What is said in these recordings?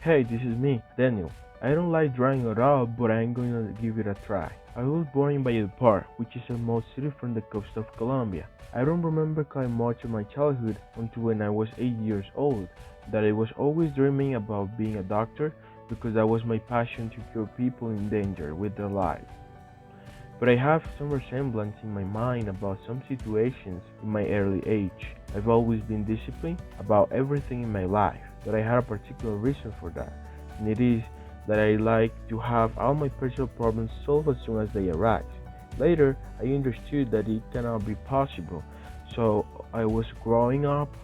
Hey, this is me, Daniel. I don't like drawing at all, but I'm going to give it a try. I was born in Valledupar, which is a small city from the coast of Colombia. I don't remember quite much of my childhood until when I was 8 years old, that I was always dreaming about being a doctor because that was my passion to cure people in danger with their lives. But I have some resemblance in my mind about some situations in my early age. I've always been disciplined about everything in my life, but I had a particular reason for that, and it is that I like to have all my personal problems solved as soon as they arise. Later, I understood that it cannot be possible, so I was growing up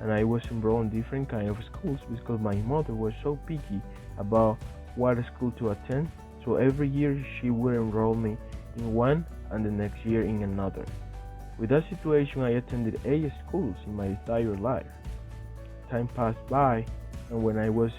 and I was enrolled in different kind of schools because my mother was so picky about what school to attend, so every year she would enroll me in one and the next year in another. With that situation, I attended 8 schools in my entire life. Time passed by, and when I was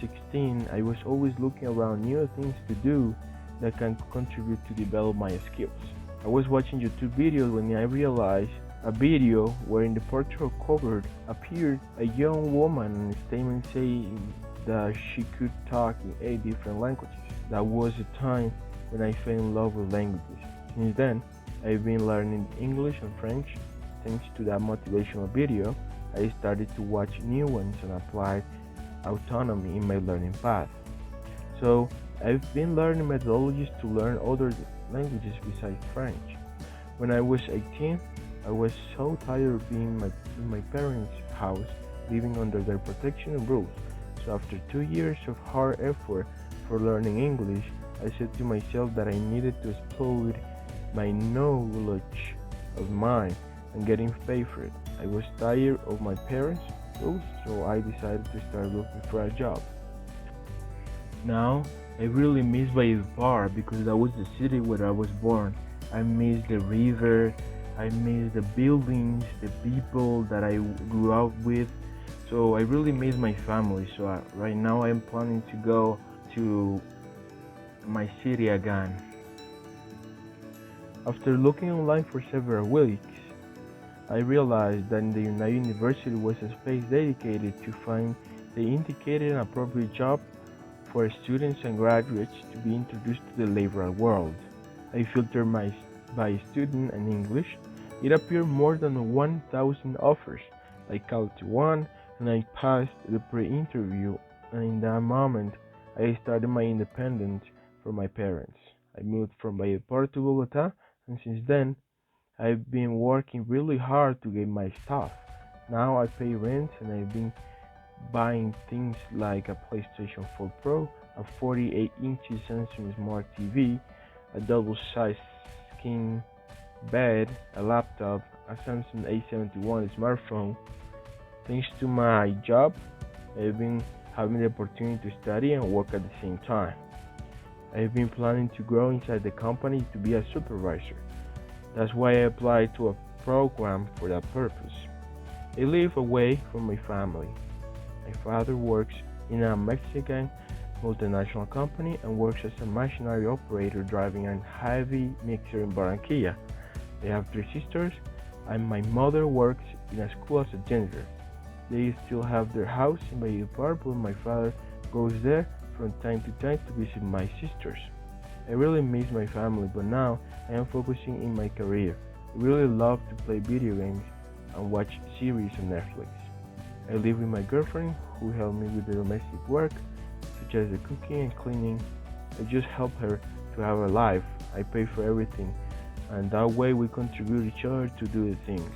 16, I was always looking around new things to do that can contribute to develop my skills. I was watching YouTube videos when I realized a video where in the portrait cover appeared a young woman and a statement saying that she could talk in 8 different languages. That was the time when I fell in love with languages. Since then, I've been learning English and French. Thanks to that motivational video, I started to watch new ones and applied autonomy in my learning path. So, I've been learning methodologies to learn other languages besides French. When I was 18, I was so tired of being in my parents' house, living under their protection and rules. So after 2 years of hard effort for learning English, I said to myself that I needed to explode my knowledge of mine and getting paid for it. I was tired of my parents' rules, so I decided to start looking for a job. Now, I really miss Valledupar because that was the city where I was born. I miss the river, I miss the buildings, the people that I grew up with. So I really miss my family. So right now I'm planning to go to my city again. After looking online for several weeks, I realized that the United University was a space dedicated to find the indicated and appropriate job for students and graduates to be introduced to the labor world. I filtered by student and English. It appeared more than 1,000 offers. I called to one and I passed the pre-interview, and in that moment I started my independence from my parents. I moved from Valledupar to Bogota, and since then I've been working really hard to get my stuff. Now I pay rent and I've been buying things like a PlayStation 4 Pro, a 48-inch Samsung Smart TV, a double-sized king bed, a laptop, a Samsung A71 smartphone. Thanks to my job, I've been having the opportunity to study and work at the same time. I've been planning to grow inside the company to be a supervisor. That's why I applied to a program for that purpose. I live away from my family. My father works in a Mexican multinational company and works as a machinery operator driving a heavy mixer in Barranquilla. I have 3 sisters, and my mother works in a school as a janitor. They still have their house in Valledupar, but my father goes there from time to time to visit my sisters. I really miss my family, but now I am focusing in my career. I really love to play video games and watch series on Netflix. I live with my girlfriend who helps me with the domestic work, such as the cooking and cleaning. I just help her to have a life. I pay for everything, and that way we contribute each other to do the things.